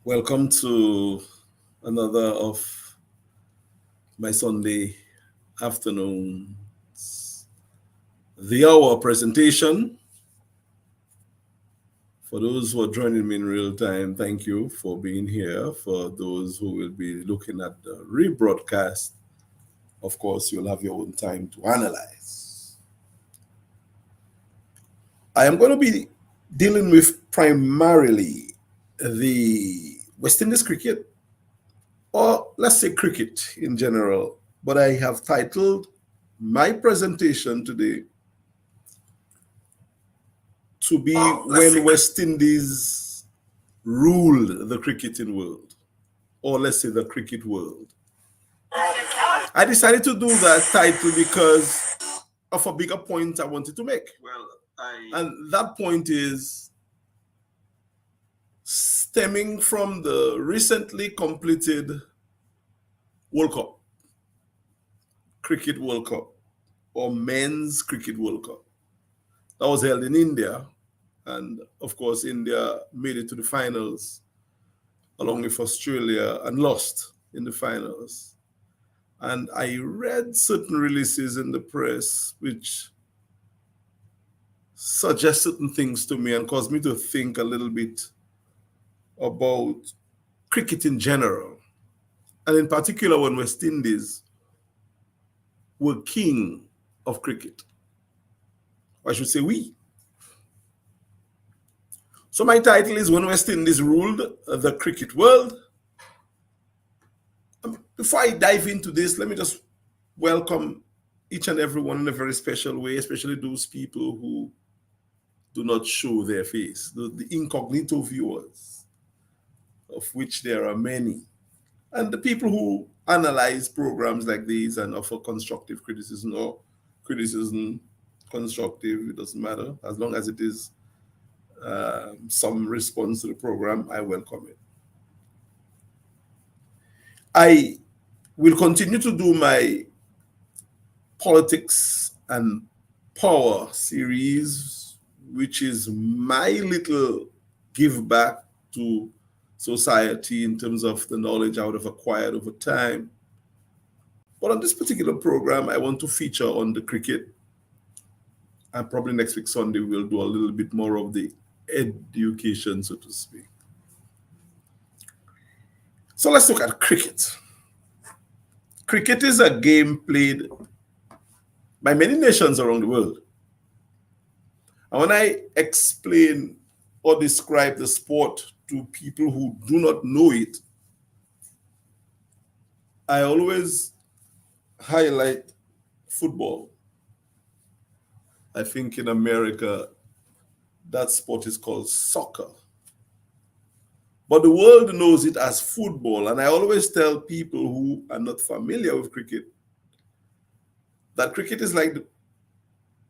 Welcome to another of my Sunday afternoon, the hour presentation. For those who are joining me in real time, thank you for being here. For those who will be looking at the rebroadcast, of course, you'll have your own time to analyze. I am going to be dealing with primarily the West Indies cricket, or let's say cricket in general, but I have titled my presentation today to be when West Indies ruled the cricketing world, or let's say the cricket world. I decided to do that title because of a bigger point I wanted to make. And that point is stemming from the recently completed World Cup, Cricket World Cup, or Men's Cricket World Cup. That was held in India. And of course, India made it to the finals along with Australia and lost in the finals. And I read certain releases in the press which suggest certain things to me and caused me to think a little bit about cricket in general. And in particular, when West Indies were king of cricket. Or I should say we. So my title is When West Indies Ruled the Cricket World. Before I dive into this, let me just welcome each and everyone in a very special way, especially those people who do not show their face, the incognito viewers, of which there are many, and the people who analyze programs like these and offer constructive criticism or criticism constructive, it doesn't matter, as long as it is some response to the program, I welcome it. I will continue to do my politics and power series, which is my little give back to society in terms of the knowledge I would have acquired over time. But on this particular program, I want to feature on the cricket. And probably next week, Sunday, we'll do a little bit more of the education, so to speak. So let's look at cricket. Cricket is a game played by many nations around the world. And when I explain or describe the sport to people who do not know it, I always highlight football. I think in America, that sport is called soccer. But the world knows it as football. And I always tell people who are not familiar with cricket that cricket is like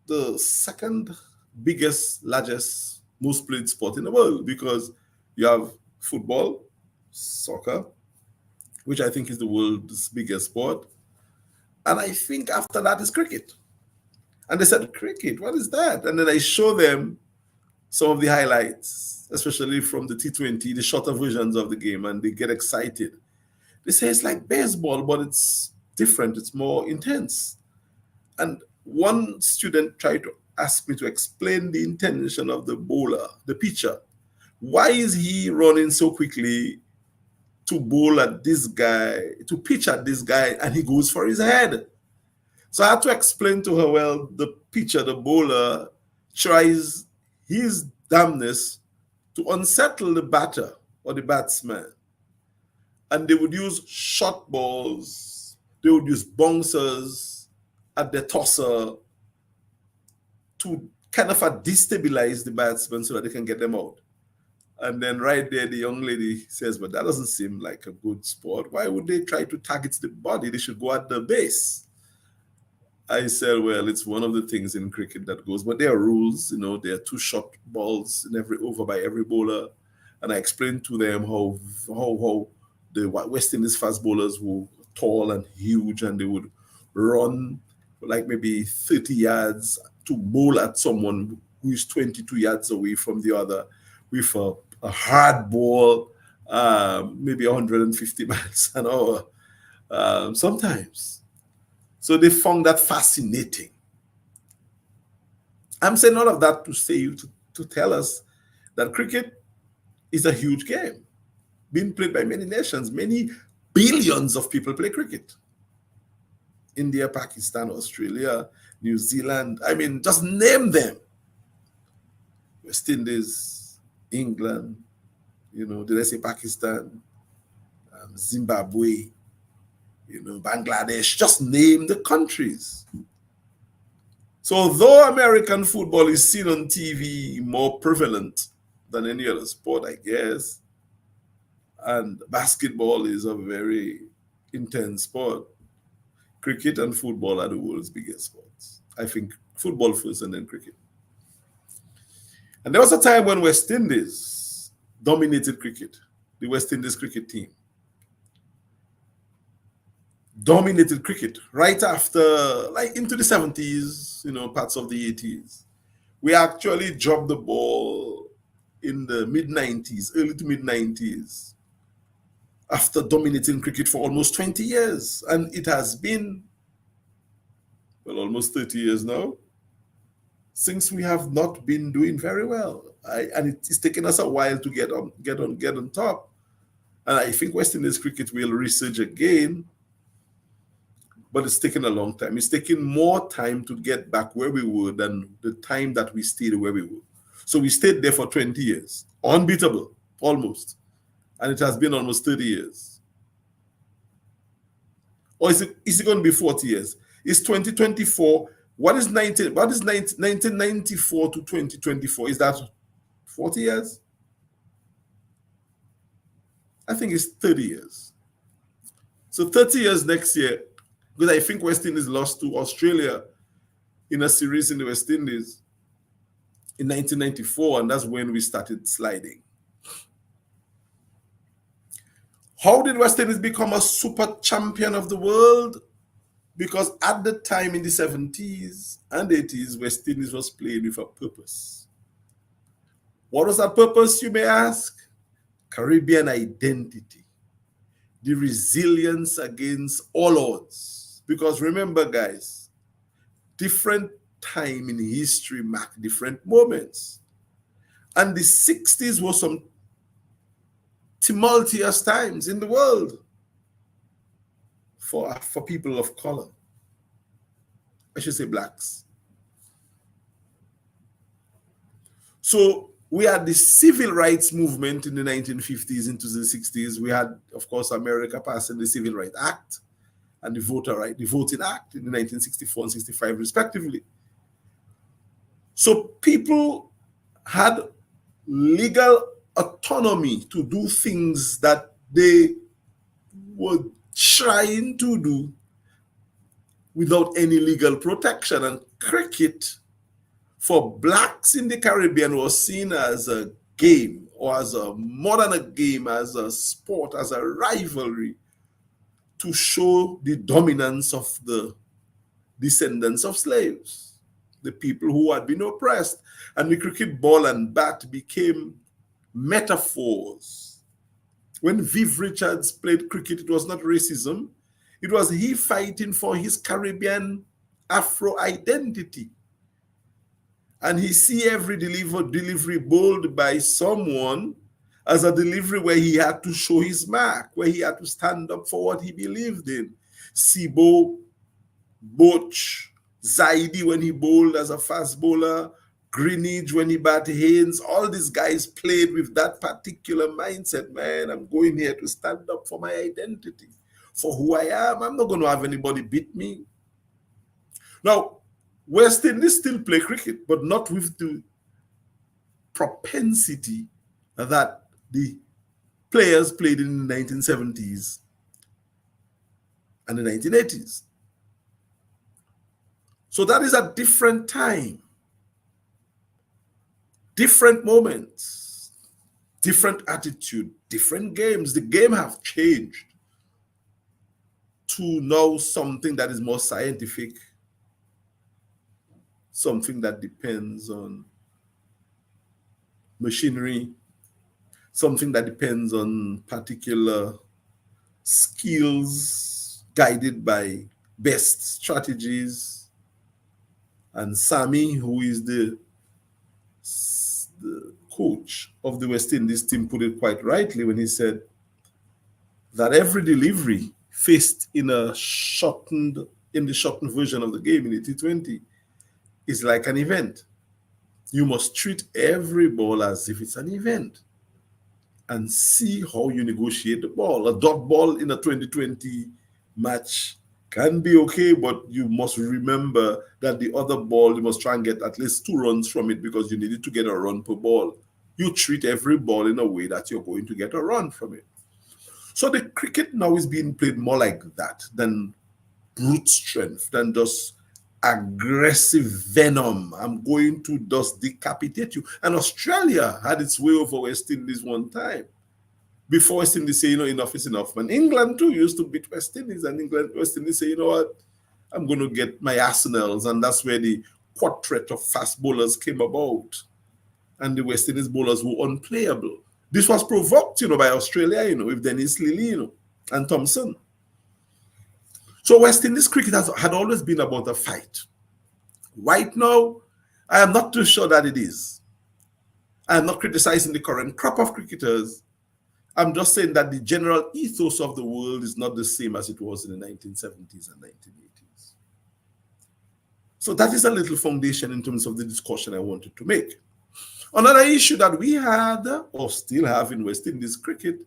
the second biggest, largest, most played sport in the world, because you have football, soccer, which I think is the world's biggest sport. And I think after that is cricket. And they said, cricket, what is that? And then I show them some of the highlights, especially from the T20, the shorter versions of the game, and they get excited. They say it's like baseball, but it's different, it's more intense. And one student tried to ask me to explain the intention of the bowler, the pitcher. Why is he running so quickly to bowl at this guy, to pitch at this guy, and he goes for his head? So I had to explain to her, well, the pitcher, the bowler, tries his damnness to unsettle the batter or the batsman. And they would use short balls, they would use bouncers at the tosser to kind of destabilize the batsman so that they can get them out. And then right there, the young lady says, but that doesn't seem like a good sport. Why would they try to target the body? They should go at the base. I said, well, it's one of the things in cricket that goes, but there are rules, there are two short balls in every over by every bowler. And I explained to them how the West Indies fast bowlers were tall and huge, and they would run like maybe 30 yards to bowl at someone who is 22 yards away from the other with a hard ball maybe 150 miles an hour sometimes. So they found that fascinating. I'm saying all of that to say you to tell us that cricket is a huge game being played by many nations. Many billions of people play cricket. India, Pakistan, Australia, New Zealand. I mean, just name them. West Indies, England, did I say Pakistan, Zimbabwe, Bangladesh, just name the countries. So although American football is seen on TV more prevalent than any other sport, I guess, and basketball is a very intense sport, cricket and football are the world's biggest sports. I think football first and then cricket. And there was a time when West Indies dominated cricket, the West Indies cricket team. Dominated cricket right after, like into the 70s, parts of the 80s. We actually dropped the ball in the mid 90s, early to mid 90s, after dominating cricket for almost 20 years. And it has been, well, almost 30 years now, since we have not been doing very well. And it's taken us a while to get on top. And I think West Indies cricket will resurge again, but it's taken a long time. It's taken more time to get back where we were than the time that we stayed where we were. So we stayed there for 20 years, unbeatable, almost. And it has been almost 30 years. Or is it going to be 40 years? It's 2024. What is 1994 to 2024? Is that 40 years? I think it's 30 years. So 30 years next year, because I think West Indies lost to Australia in a series in the West Indies in 1994, and that's when we started sliding. How did West Indies become a super champion of the world? Because at the time in the 70s and 80s, West Indies was playing with a purpose. What was that purpose, you may ask? Caribbean identity. The resilience against all odds. Because remember, guys, different time in history mark different moments. And the 60s was some tumultuous times in the world for people of color. I should say blacks. So we had the civil rights movement in the 1950s into the 60s. We had, of course, America passing the Civil Rights Act and the Voting Act in the 1964 and 65, respectively. So people had legal autonomy to do things that they were trying to do without any legal protection. And cricket, for blacks in the Caribbean, was seen as a game, or as a more than a game, as a sport, as a rivalry, to show the dominance of the descendants of slaves, the people who had been oppressed. And the cricket ball and bat became metaphors. When Viv Richards played cricket, it was not racism. It was he fighting for his Caribbean Afro identity. And he see every delivery bowled by someone as a delivery where he had to show his mark, where he had to stand up for what he believed in. Sibo, Boch, Zaidi when he bowled as a fast bowler, Greenidge when he batted Haynes, all these guys played with that particular mindset. Man, I'm going here to stand up for my identity, for who I am. I'm not going to have anybody beat me. Now, West Indies still play cricket, but not with the propensity that the players played in the 1970s and the 1980s. So that is a different time, different moments, different attitude, different games. The game have changed to now something that is more scientific, something that depends on machinery, something that depends on particular skills guided by best strategies. And Sammy, who is the coach of the West Indies team, put it quite rightly when he said that every delivery faced in the shortened version of the game in the T20 is like an event. You must treat every ball as if it's an event and see how you negotiate the ball. A dot ball in a 2020 match can be okay, but you must remember that the other ball, you must try and get at least 2 runs from it because you needed to get a run per ball. You treat every ball in a way that you're going to get a run from it. So the cricket now is being played more like that than brute strength, than just aggressive venom. I'm going to just decapitate you. And Australia had its way over West Indies one time. Before West Indies say, enough is enough. And England too used to beat West Indies, and West Indies say, you know what, I'm going to get my arsenals. And that's where the quartet of fast bowlers came about. And the West Indies bowlers were unplayable. This was provoked, by Australia, with Dennis Lilly, and Thompson. So West Indies cricket had always been about a fight. Right now, I am not too sure that it is. I am not criticizing the current crop of cricketers. I'm just saying that the general ethos of the world is not the same as it was in the 1970s and 1980s. So that is a little foundation in terms of the discussion I wanted to make. Another issue that we had or still have in West Indies cricket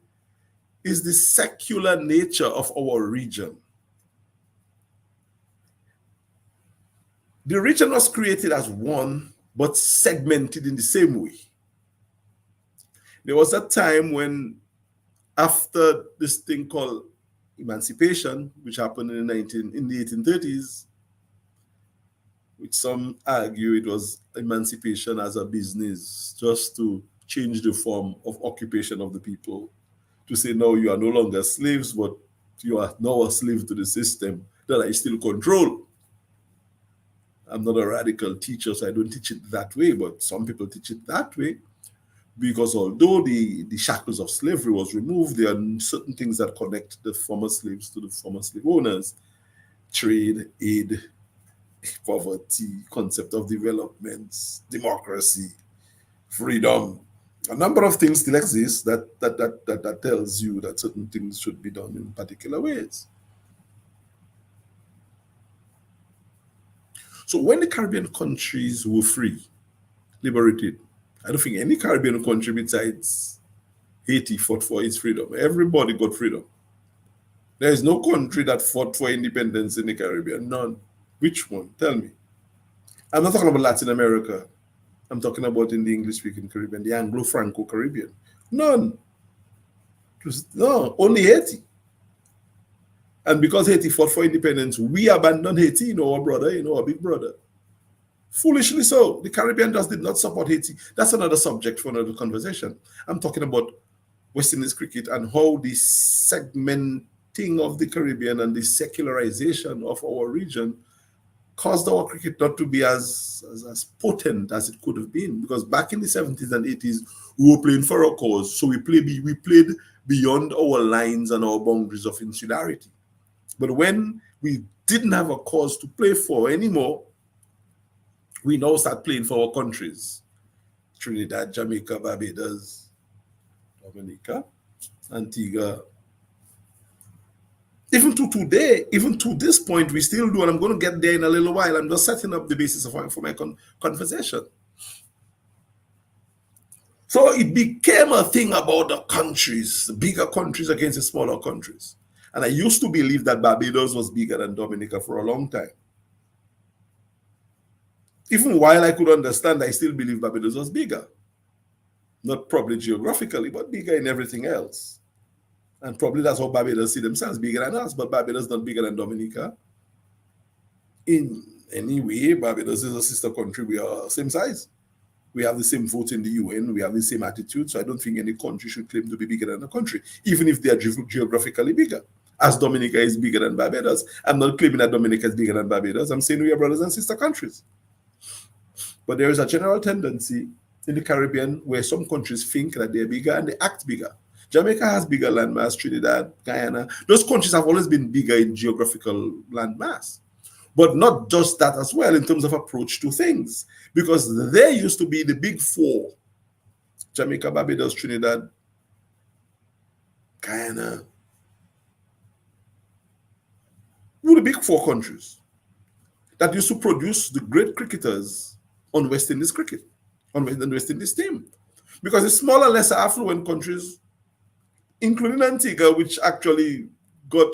is the secular nature of our region. The region was created as one, but segmented in the same way. There was a time when, after this thing called emancipation, which happened in the 1830s, which some argue it was emancipation as a business, just to change the form of occupation of the people, to say, no, you are no longer slaves, but you are now a slave to the system that I still control. I'm not a radical teacher, so I don't teach it that way, but some people teach it that way, because although the shackles of slavery was removed, there are certain things that connect the former slaves to the former slave owners: trade, aid, poverty, concept of development, democracy, freedom. A number of things still exist that tells you that certain things should be done in particular ways. So when the Caribbean countries were free, liberated, I don't think any Caribbean country besides Haiti fought for its freedom. Everybody got freedom. There is no country that fought for independence in the Caribbean. None. Which one? Tell me. I'm not talking about Latin America. I'm talking about in the English-speaking Caribbean, the Anglo-Franco-Caribbean. None. No, only Haiti. And because Haiti fought for independence, we abandoned Haiti, our brother, our big brother. Foolishly so. The Caribbean just did not support Haiti. That's another subject for another conversation. I'm talking about West Indies cricket and how the segmenting of the Caribbean and the secularization of our region caused our cricket not to be as potent as it could have been. Because back in the 70s and 80s, we were playing for a cause. So we played beyond our lines and our boundaries of insularity. But when we didn't have a cause to play for anymore, we now start playing for our countries: Trinidad, Jamaica, Barbados, Dominica, Antigua. Even to today, even to this point, we still do, and I'm going to get there in a little while. I'm just setting up the basis for my conversation. So it became a thing about the countries, the bigger countries against the smaller countries. And I used to believe that Barbados was bigger than Dominica for a long time. Even while I could understand, I still believe Barbados was bigger. Not probably geographically, but bigger in everything else. And probably that's how Barbados see themselves, bigger than us, but Barbados not bigger than Dominica. In any way, Barbados is a sister country. We are same size. We have the same vote in the UN. We have the same attitude. So I don't think any country should claim to be bigger than a country, even if they are geographically bigger. As Dominica is bigger than Barbados. I'm not claiming that Dominica is bigger than Barbados. I'm saying we are brothers and sister countries. But there is a general tendency in the Caribbean where some countries think that they're bigger and they act bigger. Jamaica has bigger landmass, Trinidad, Guyana. Those countries have always been bigger in geographical landmass. But not just that as well in terms of approach to things, because they used to be the big four: Jamaica, Barbados, Trinidad, Guyana. Were the big four countries that used to produce the great cricketers on West Indies cricket, on the West Indies team. Because the smaller, lesser affluent countries, including Antigua, which actually got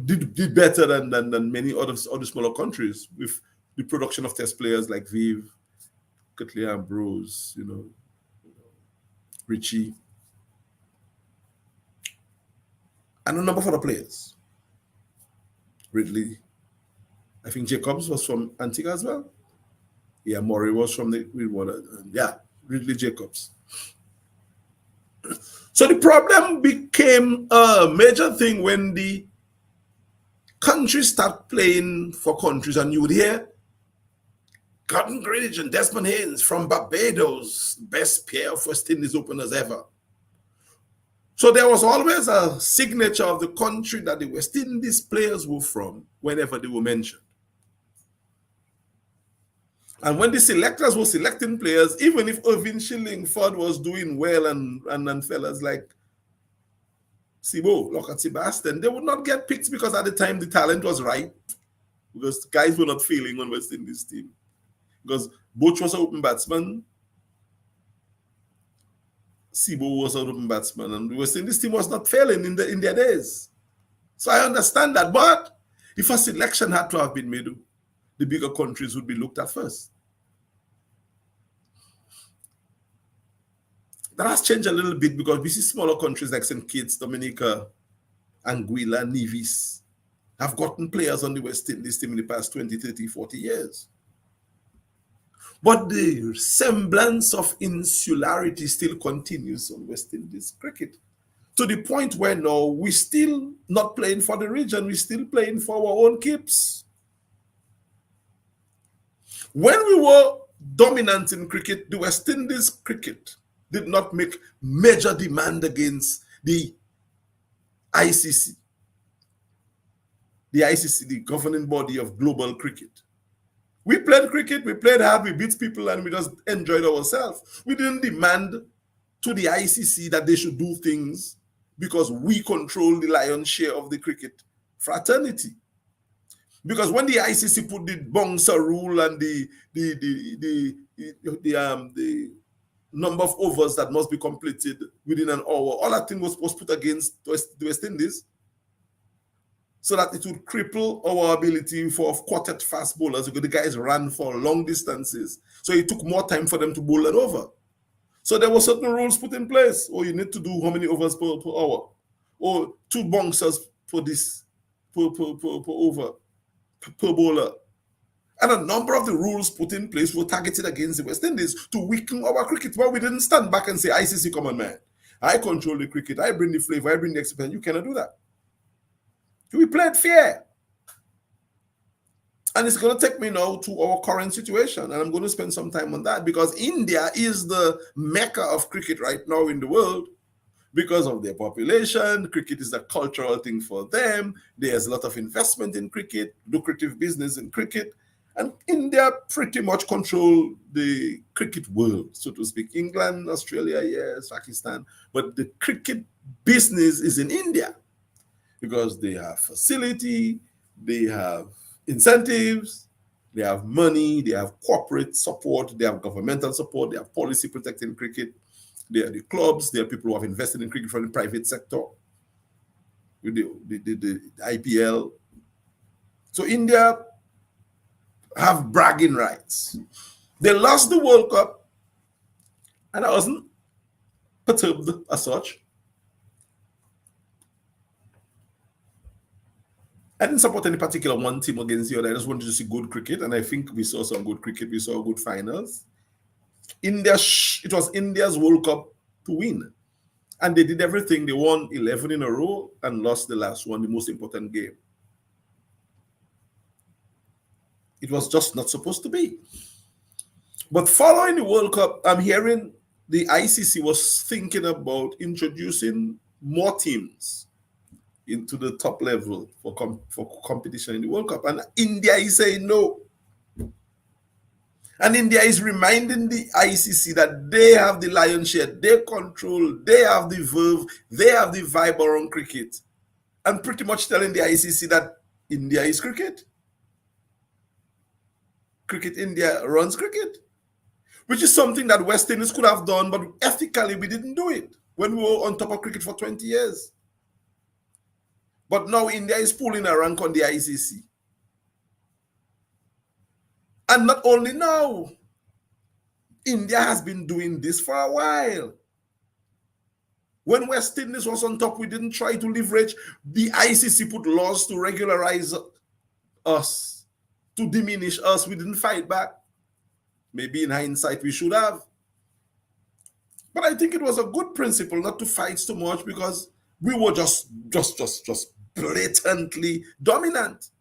did better than many other smaller countries with the production of test players like Viv, Cutley Ambrose, Richie, and a number of other players. Ridley, I think Jacobs was from Antigua as well. Yeah, Murray was from the Ridley Jacobs. So the problem became a major thing when the countries start playing for countries, and you would hear Cotton Greenwich and Desmond Haynes from Barbados, best pair of West Indies openers ever. So there was always a signature of the country that the West Indies players were from whenever they were mentioned. And when the selectors were selecting players, even if Irvin Shillingford was doing well and fellas like Sibo, Lockhart Sebastian, they would not get picked because at the time the talent was right, because guys were not failing on West Indies team. Because Butch was an open batsman, Sibo was an open batsman, and the West Indies team was not failing in their days. So I understand that. But if a selection had to have been made, the bigger countries would be looked at first. That has changed a little bit because we see smaller countries like St. Kitts, Dominica, Anguilla, Nevis have gotten players on the West Indies team in the past 20, 30, 40 years. But the semblance of insularity still continues on West Indies cricket, to the point where now we're still not playing for the region, we're still playing for our own keeps. When we were dominant in cricket, the West Indies cricket did not make major demand against the ICC. The ICC, the governing body of global cricket. We played cricket, we played hard, we beat people, and we just enjoyed ourselves. We didn't demand to the ICC that they should do things because we control the lion's share of the cricket fraternity. Because when the ICC put the bouncer rule and the number of overs that must be completed within an hour, all that thing was put against the West Indies, so that it would cripple our ability for quartet fast bowlers, because the guys ran for long distances. So it took more time for them to bowl an over. So there were certain rules put in place. Or you need to do how many overs per hour, or 2 bouncers per over, per bowler. And a number of the rules put in place were targeted against the West Indies to weaken our cricket. But we didn't stand back and say, ICC, come on, man. I control the cricket. I bring the flavor. I bring the experience. You cannot do that. We played fair. And it's going to take me now to our current situation. And I'm going to spend some time on that, because India is the mecca of cricket right now in the world because of their population. Cricket is a cultural thing for them. There's a lot of investment in cricket, lucrative business in cricket. And India pretty much control the cricket world, so to speak. England, Australia, yes, Pakistan. But the cricket business is in India, because they have facility, they have incentives, they have money, they have corporate support, they have governmental support, they have policy protecting cricket, they are the clubs, there are people who have invested in cricket from the private sector, with the IPL. So India have bragging rights. They lost the World Cup, and I wasn't perturbed as such. I didn't support any particular one team against the other. I just wanted to see good cricket, and I think we saw some good cricket. We saw good finals. It was India's World Cup to win, and they did everything. They won 11 in a row and lost the last one, the most important game. It was just not supposed to be. But following the World Cup, I'm hearing the ICC was thinking about introducing more teams into the top level for competition in the World Cup. And India is saying no. And India is reminding the ICC that they have the lion's share, they control, they have the verve, they have the vibe around cricket. And pretty much telling the ICC that India is cricket. Cricket India runs cricket, which is something that West Indies could have done, but ethically we didn't do it when we were on top of cricket for 20 years. But now India is pulling a rank on the ICC. And not only now, India has been doing this for a while. When West Indies was on top, we didn't try to leverage. The ICC put laws to regularize us, to diminish us. We didn't fight back. Maybe in hindsight, we should have. But I think it was a good principle not to fight too much because we were just blatantly dominant.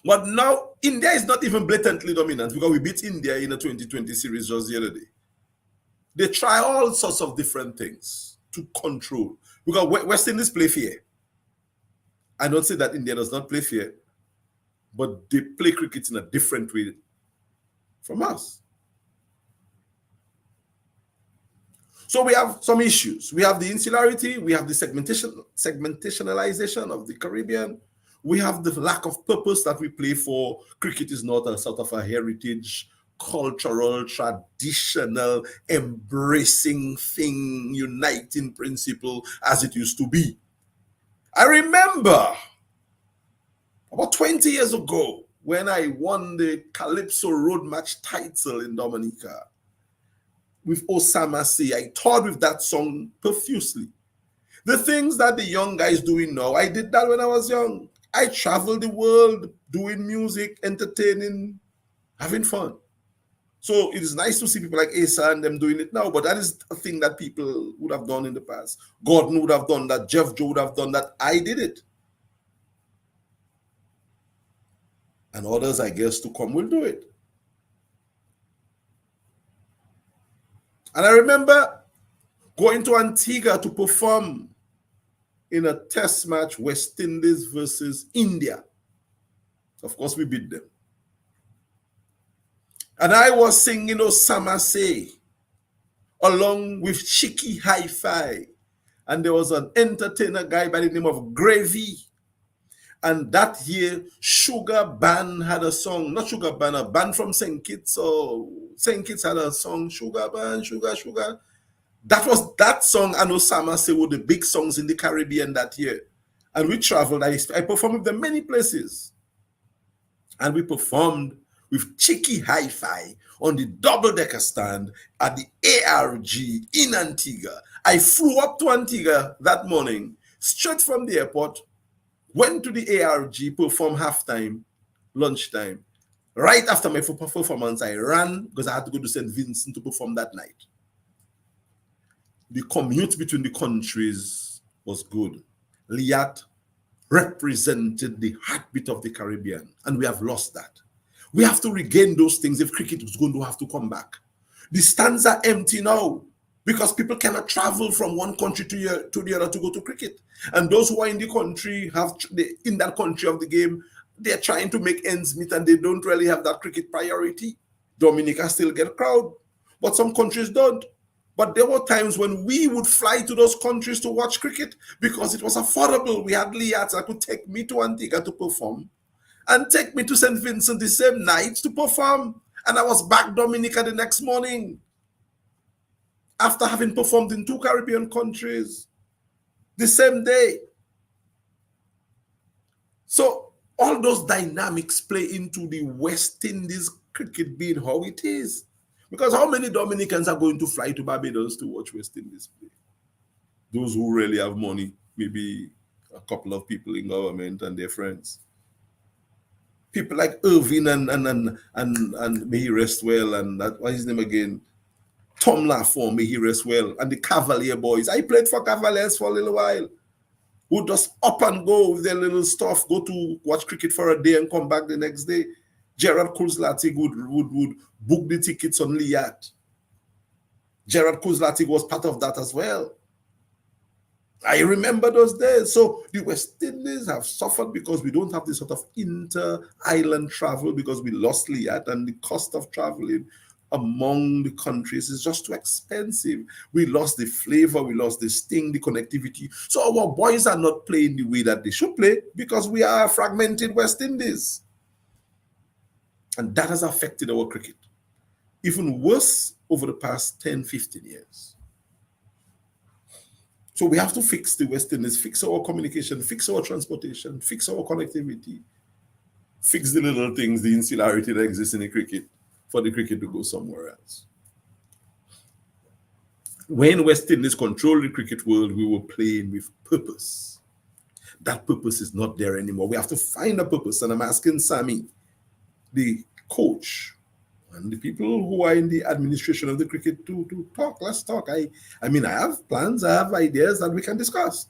But now India is not even blatantly dominant because we beat India in a 2020 series just the other day. They try all sorts of different things to control. Because West Indies play fair. I don't say that India does not play fair, but they play cricket in a different way from us. So we have some issues. We have the insularity, we have the segmentationalization of the Caribbean, we have the lack of purpose that we play for. Cricket is not a sort of a heritage, cultural, traditional, embracing thing, uniting principle as it used to be. I remember about 20 years ago when I won the Calypso Road Match title in Dominica with Osama Say. I toured with that song profusely. The things that the young guys doing now, I did that when I was young. I traveled the world doing music, entertaining, having fun. So it is nice to see people like Asa and them doing it now, but that is a thing that people would have done in the past. Gordon would have done that, Jeff Joe would have done that. I did it. And others, I guess, to come will do it. And I remember going to Antigua to perform in a test match, West Indies versus India. Of course, we beat them. And I was singing Osama Say along with Cheeky Hi-Fi. And there was an entertainer guy by the name of Gravy. And that year, Sugar Band had a song, not Sugar Band, a band from St. Kitts. So St. Kitts had a song, Sugar Band, Sugar, Sugar. That was that song and Osama Say were the big songs in the Caribbean that year. And we traveled, I performed with them many places. And we performed with Cheeky Hi-Fi on the double-decker stand at the ARG in Antigua. I flew up to Antigua that morning, straight from the airport, went to the ARG, performed halftime, lunchtime. Right after my performance, I ran because I had to go to St. Vincent to perform that night. The commute between the countries was good. Liat represented the heartbeat of the Caribbean, and we have lost that. We have to regain those things if cricket is going to have to come back. The stands are empty now because people cannot travel from one country to the other to go to cricket. And those who are in the country, in that country of the game, they're trying to make ends meet and they don't really have that cricket priority. Dominica still get a crowd, but some countries don't. But there were times when we would fly to those countries to watch cricket because it was affordable. We had Liats that could take me to Antigua to perform and take me to St. Vincent the same night to perform. And I was back Dominica the next morning after having performed in 2 Caribbean countries the same day. So all those dynamics play into the West Indies cricket being how it is. Because how many Dominicans are going to fly to Barbados to watch West Indies play? Those who really have money, maybe a couple of people in government and their friends. People like Irvin and may he rest well, and that, what's his name again? Tom Lafont, may he rest well, and the Cavalier boys. I played for Cavaliers for a little while, who just up and go with their little stuff, go to watch cricket for a day and come back the next day. Gerard Kouzlatic would book the tickets on Liat. Gerard Kouzlatic was part of that as well. I remember those days. So the West Indies have suffered because we don't have this sort of inter-island travel because we lost Liat, and the cost of traveling among the countries is just too expensive. We lost the flavor, we lost the sting, the connectivity. So our boys are not playing the way that they should play because we are a fragmented West Indies. And that has affected our cricket. Even worse over the past 10, 15 years. So we have to fix the West Indies, fix our communication, fix our transportation, fix our connectivity, fix the little things, the insularity that exists in the cricket, for the cricket to go somewhere else. When West Indies controlled the cricket world, we were playing with purpose. That purpose is not there anymore. We have to find a purpose. And I'm asking Sammy, the coach, and the people who are in the administration of the cricket to talk. Let's talk. I mean, I have plans, I have ideas that we can discuss.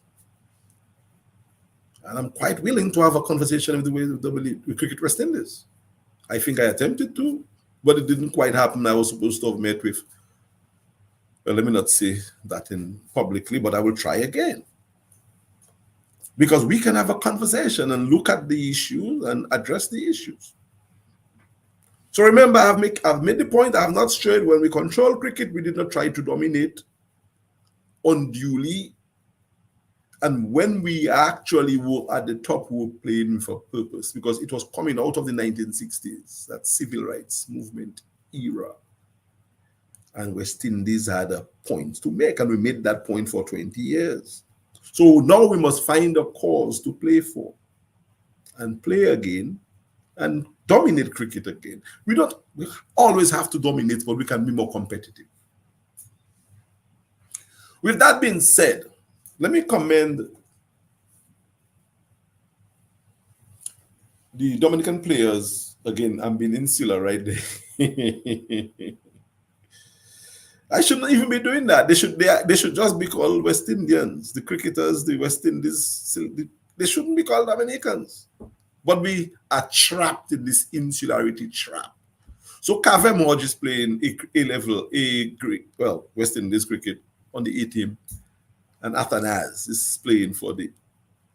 And I'm quite willing to have a conversation with the Cricket West Indies. I think I attempted to, but it didn't quite happen. I was supposed to have met with, well, let me not say that in publicly, but I will try again. Because we can have a conversation and look at the issues and address the issues. So remember, I've made the point, I have not strayed. When we control cricket, we did not try to dominate unduly. And when we actually were at the top, we were playing for purpose because it was coming out of the 1960s, that civil rights movement era. And West Indies had a point to make, and we made that point for 20 years. So now we must find a cause to play for and play again and dominate cricket again. We always have to dominate, but we can be more competitive. With that being said, let me commend the Dominican players. Again, I'm being insular right there. I shouldn't even be doing that. They should just be called West Indians. The cricketers, the West Indies, they shouldn't be called Dominicans. But we are trapped in this insularity trap. So Kavem Hodge is playing A-level, West Indies cricket on the A team. And Athanaz is playing for the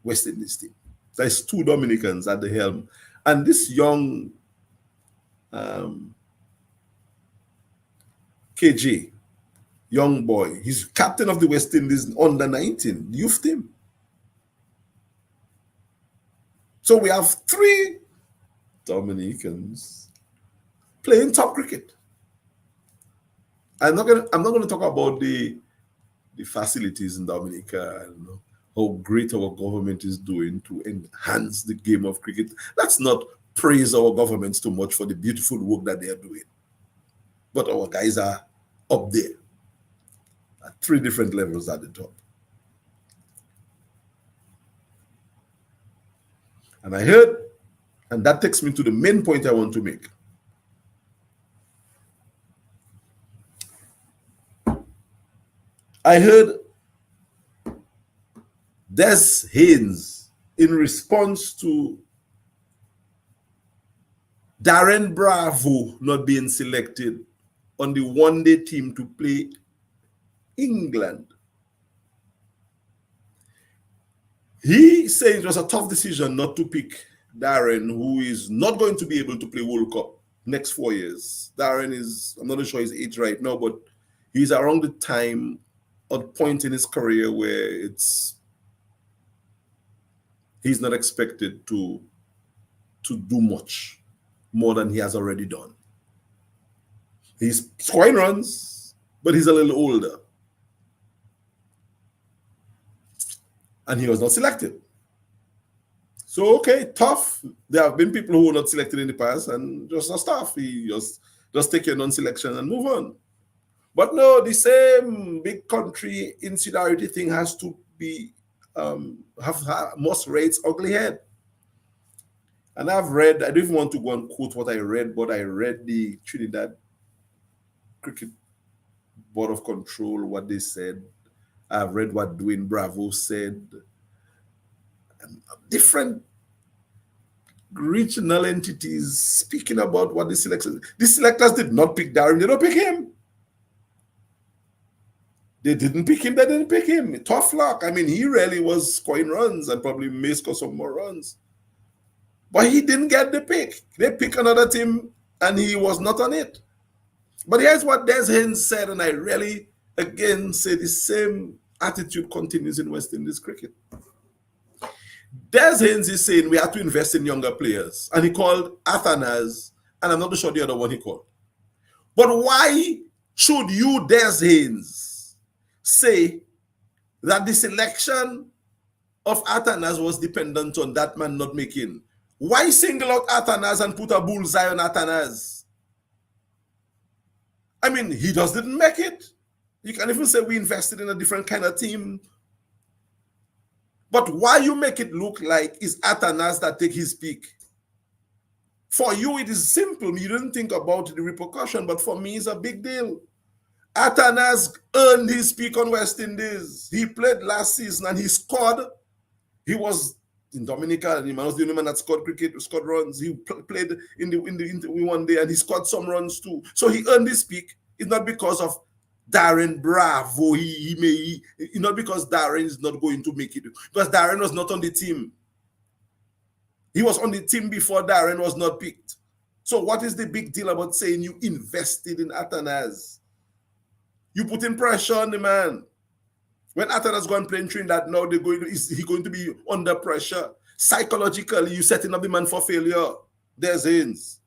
West Indies team. There's two Dominicans at the helm. And this young KJ, young boy, he's captain of the West Indies under 19 youth team. So we have three Dominicans playing top cricket. I'm not going to talk about the facilities in Dominica and how great our government is doing to enhance the game of cricket. Let's not praise our governments too much for the beautiful work that they are doing. But our guys are up there at three different levels at the top. And I heard, and that takes me to the main point I want to make. I heard Des Haynes, in response to Darren Bravo not being selected on the one-day team to play England. He said it was a tough decision not to pick Darren, who is not going to be able to play World Cup next 4 years. Darren is, I'm not sure his age right now, but he's around the time, a point in his career where he's not expected to do much more than he has already done. He's scoring runs, but he's a little older. And he was not selected. So, okay, tough. There have been people who were not selected in the past and just not stuff. He just take your non-selection and move on. But no, the same big country insularity thing has to be, must raise ugly head. And I've read, I don't even want to go and quote what I read, but I read the Trinidad Cricket Board of Control, what they said. I've read what Dwayne Bravo said. Different regional entities speaking about what the selectors did not pick Darren. They don't pick him. They didn't pick him. They didn't pick him. Tough luck. I mean, he really was scoring runs and probably may score some more runs. But he didn't get the pick. They pick another team and he was not on it. But here's what Des Haynes said, and I really, again, say the same attitude continues in West Indies cricket. Des Haynes is saying we have to invest in younger players. And he called Athanas, and I'm not sure the other one he called. But why should you, Des Haynes, say that the selection of Athanas was dependent on that man not making? Why single out Athanas and put a bullseye on Athanas? I mean, he just didn't make it. You can even say we invested in a different kind of team. But why you make it look like it's Athanas that take his pick? For you, it is simple. You didn't think about the repercussion, but for me, it's a big deal. Athanas earned his pick on West Indies. He played last season and he scored. He was in Dominica, and he was the only man that scored runs. He played in the one day and he scored some runs too. So he earned his pick. It's not because of Darren Bravo. Not because Darren is not going to make it. Because Darren was not on the team. He was on the team before Darren was not picked. So what is the big deal about saying you invested in Athanas? You put in pressure on the man. When Athanas go and play in Trinidad now, is he going to be under pressure? Psychologically, you setting up the man for failure. There's Haynes.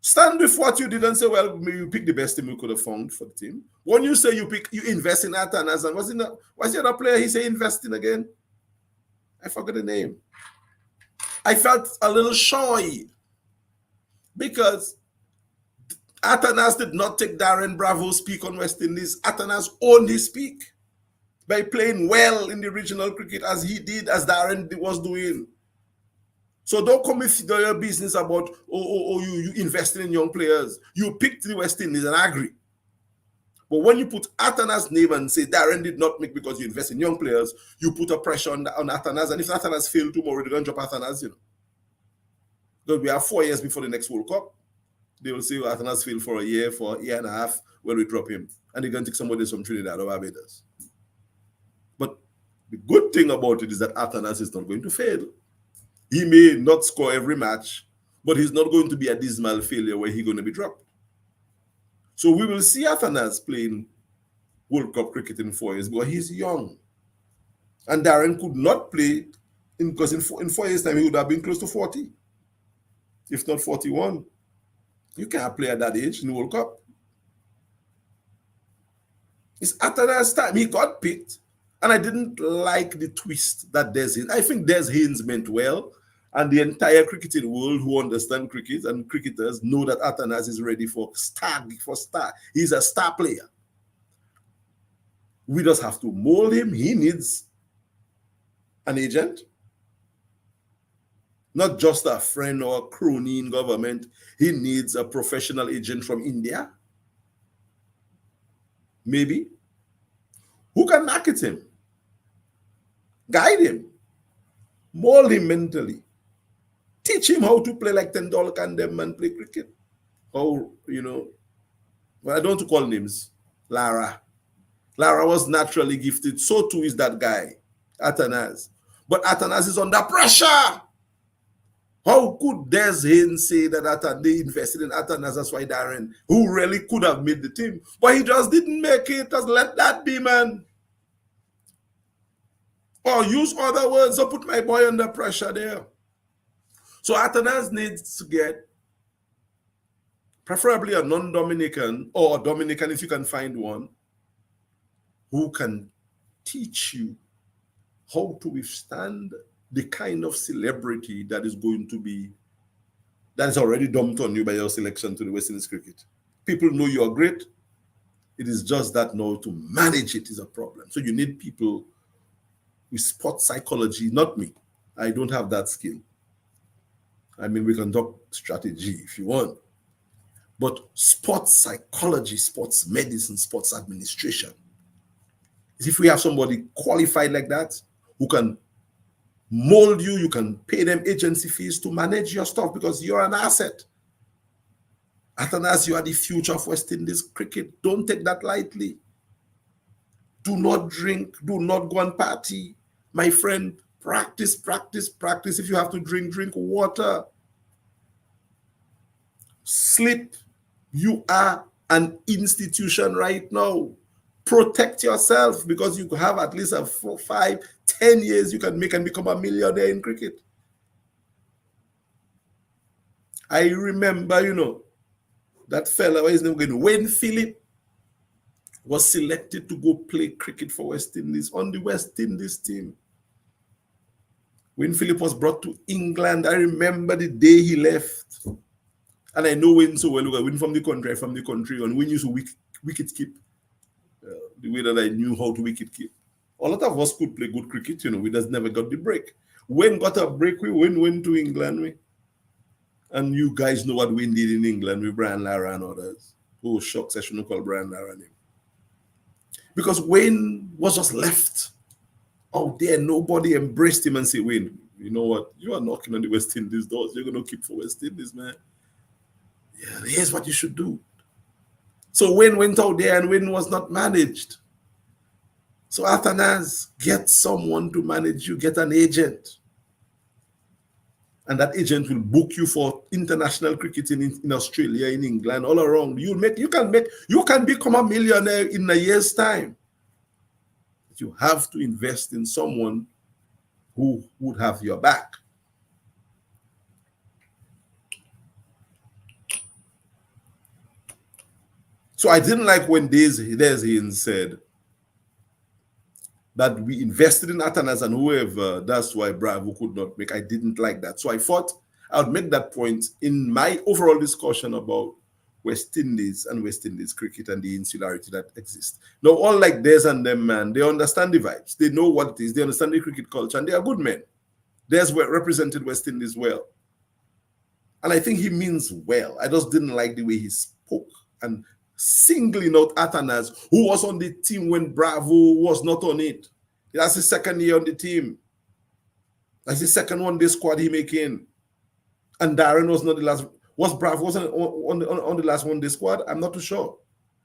Stand with what you did and say, well, maybe you pick the best team you could have found for the team. When you say you invest in Athanas, and what's the other player he say invest in again? I forgot the name. I felt a little shy because Athanas did not take Darren Bravo's peak on West Indies. Athanas owned his peak by playing well in the regional cricket as he did, as Darren was doing. So don't come with your business about, you investing in young players. You picked the West Indies and I agree. But when you put Athanas' name and say Darren did not make because you invest in young players, you put a pressure on Athanas. And if Athanas fail tomorrow, they're going to drop Athanas, Because we have 4 years before the next World Cup. They will say Athanas failed for a year and a half when we drop him. And they're going to take somebody from Trinidad or Barbados. But the good thing about it is that Athanas is not going to fail. He may not score every match, but he's not going to be a dismal failure where he's going to be dropped. So we will see Athanas playing World Cup cricket in 4 years, but he's young. And Darren could not play because in 4 years' time, he would have been close to 40, if not 41. You can't play at that age in the World Cup. It's Athanas' time. He got picked. And I didn't like the twist that Des Haynes. I think Des Haynes meant well. And the entire cricketing world who understand cricket and cricketers know that Athanas is ready for star. He's a star player. We just have to mold him. He needs an agent. Not just a friend or a crony in government. He needs a professional agent from India. Maybe. Who can market him? Guide him. Mold him mentally. Teach him how to play like Tendulkar and them and play cricket. Well, I don't want to call names. Lara was naturally gifted. So too is that guy, Athanas. But Athanas is under pressure. How could Des Haynes say that they invested in Athanas? That's why Darren, who really could have made the team, but he just didn't make it. Just let that be, man. Or use other words or put my boy under pressure there. So Athanas needs to get preferably a non-Dominican or a Dominican if you can find one who can teach you how to withstand the kind of celebrity that is already dumped on you by your selection to the West Indies cricket. People know you are great. It is just that now to manage it is a problem. So you need people with sports psychology, not me. I don't have that skill. I mean, we can talk strategy if you want. But sports psychology, sports medicine, sports administration. If we have somebody qualified like that, who can mold you. You can pay them agency fees to manage your stuff because you're an asset. Atanas, you are the future of West Indies cricket. Don't take that lightly. Do not drink. Do not go and party. My friend, practice, practice, practice. If you have to drink, drink water. Sleep. You are an institution right now. Protect yourself because you have at least a 4, 5, 10 years you can make and become a millionaire in cricket. I remember, that fella, his name again, Wayne Phillip, was selected to go play cricket for West Indies on the West Indies team. Wayne Phillip was brought to England. I remember the day he left. And I know Wayne so well. Look, I win from the country, and Wayne used to wicket keep. The way that I knew how to wicket keep. A lot of us could play good cricket, we just never got the break. Wayne got a break, Wayne went to England. And you guys know what Wayne did in England with Brian Lara and others. Oh, shucks, I shouldn't call Brian Lara name. Because Wayne was just left out there. Nobody embraced him and said, Wayne, you know what? You are knocking on the West Indies doors. You're going to keep for West Indies, man. Yeah, here's what you should do. So Wayne went out there and Wayne was not managed. So Atanas, get someone to manage you. Get an agent. And that agent will book you for international cricket in Australia, in England, all around. You can become a millionaire in a year's time. But you have to invest in someone who would have your back. So I didn't like when Des Haynes said that we invested in Atanas and whoever, that's why Bravo could not make. I didn't like that. So I thought I would make that point in my overall discussion about West Indies and West Indies cricket and the insularity that exists. Now, unlike Des and them, man, they understand the vibes. They know what it is. They understand the cricket culture, and they are good men. Des represented West Indies well. And I think he means well. I just didn't like the way he spoke and singling out Atanas, who was on the team when Bravo was not on it. That's his second year on the team. That's his second one-day squad he making. And Darren was not the last. Was Bravo wasn't on the last one-day squad? I'm not too sure.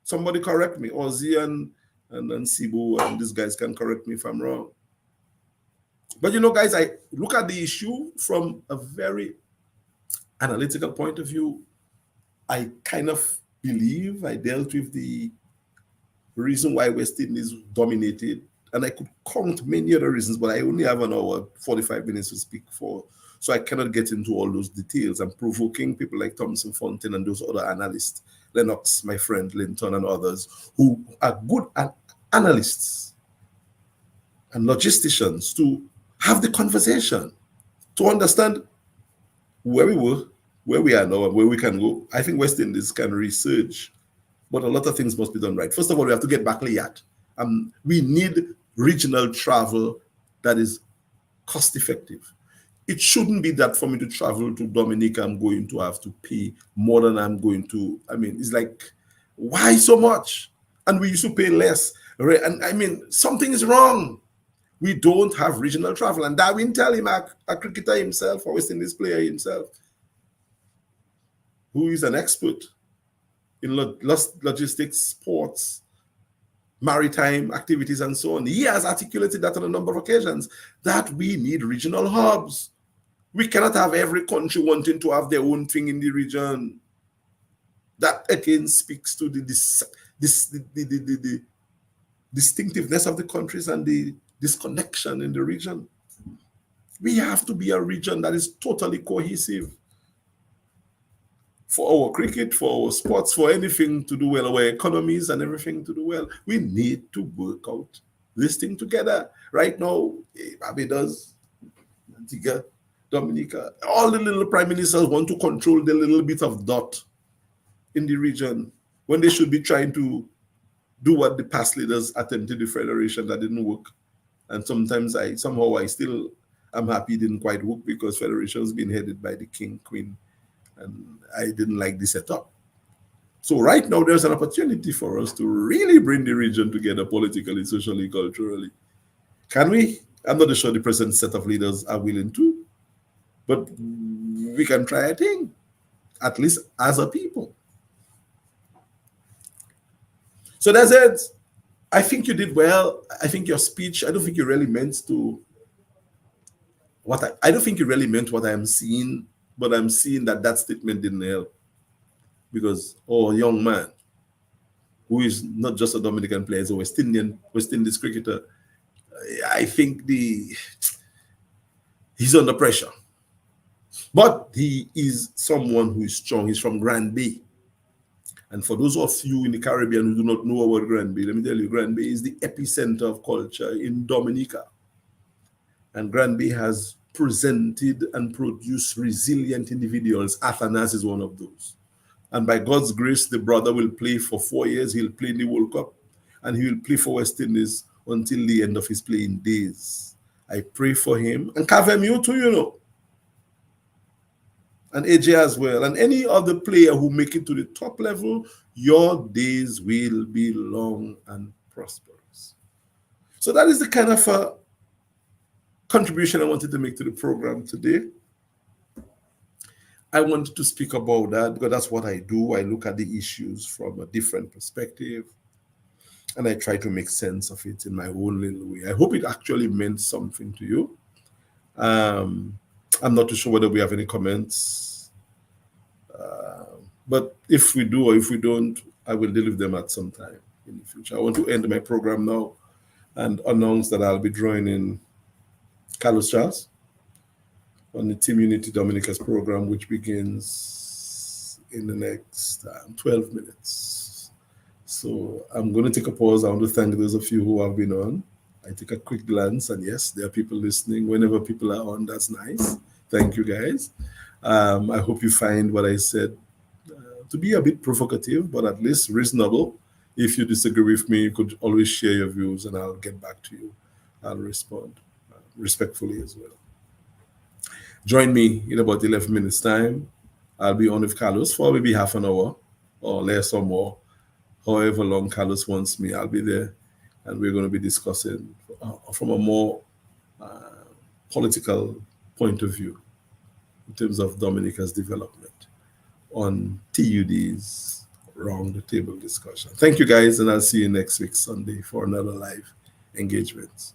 Somebody correct me. Ozzy and Sibu and these guys can correct me if I'm wrong. But guys, I look at the issue from a very analytical point of view. I kind of believe I dealt with the reason why West Indies dominated, and I could count many other reasons, but I only have an hour, 45 minutes to speak for, so I cannot get into all those details. I'm provoking people like Thompson Fontaine and those other analysts, Lennox, my friend, Linton, and others, who are good analysts and logisticians to have the conversation, to understand where we were, where we are now, and where we can go. I think West Indies can research, but a lot of things must be done right. First of all, we have to get back Liat. We need regional travel that is cost effective. It shouldn't be that for me to travel to Dominica, I'm going to have to pay more than I'm going to. It's like, why so much? And we used to pay less. And something is wrong. We don't have regional travel. And Darwin tell him, a cricketer himself, or West Indies player himself, who is an expert in logistics, sports, maritime activities, and so on. He has articulated that on a number of occasions, that we need regional hubs. We cannot have every country wanting to have their own thing in the region. That, again, speaks to the distinctiveness of the countries and the disconnection in the region. We have to be a region that is totally cohesive. For our cricket, for our sports, for anything to do well, our economies and everything to do well, we need to work out this thing together. Right now, Barbados, Antigua, Dominica, all the little prime ministers want to control the little bit of dot in the region when they should be trying to do what the past leaders attempted the federation that didn't work. And sometimes I'm happy it didn't quite work, because federation's been headed by the king, queen, and I didn't like the setup. So right now, there's an opportunity for us to really bring the region together politically, socially, culturally. Can we? I'm not sure the present set of leaders are willing to, but we can try a thing, at least as a people. So that's it. I think you did well. I think your speech, I don't think you really meant to I don't think you really meant what I'm seeing, but I'm seeing that statement didn't help because, oh, young man, who is not just a Dominican player, he's a West Indies cricketer. I think he's under pressure. But he is someone who is strong. He's from Grand Bay. And for those of you in the Caribbean who do not know about Grand Bay, let me tell you, Grand Bay is the epicenter of culture in Dominica. And Grand Bay has presented and produced resilient individuals. Athanas is one of those. And by God's grace, the brother will play for 4 years. He'll play in the World Cup. And he will play for West Indies until the end of his playing days. I pray for him. And Kavem, too, you know. And AJ as well. And any other player who make it to the top level, your days will be long and prosperous. So that is the kind of contribution I wanted to make to the program today. I wanted to speak about that because that's what I do. I look at the issues from a different perspective and I try to make sense of it in my own little way. I hope it actually meant something to you. I'm not too sure whether we have any comments, but if we do or if we don't, I will deal with them at some time in the future. I want to end my program now and announce that I'll be drawing in Carlos Charles on the Team Unity Dominica's program, which begins in the next 12 minutes. So I'm going to take a pause. I want to thank those of you who have been on. I take a quick glance, and yes, there are people listening. Whenever people are on, that's nice. Thank you, guys. I hope you find what I said to be a bit provocative, but at least reasonable. If you disagree with me, you could always share your views, and I'll get back to you. I'll respond respectfully as well. Join me in about 11 minutes' time. I'll be on with Carlos for maybe half an hour or less or more. However long Carlos wants me, I'll be there. And we're going to be discussing from a more political point of view in terms of Dominica's development on TUD's Round the Table discussion. Thank you, guys, and I'll see you next week, Sunday, for another live engagement.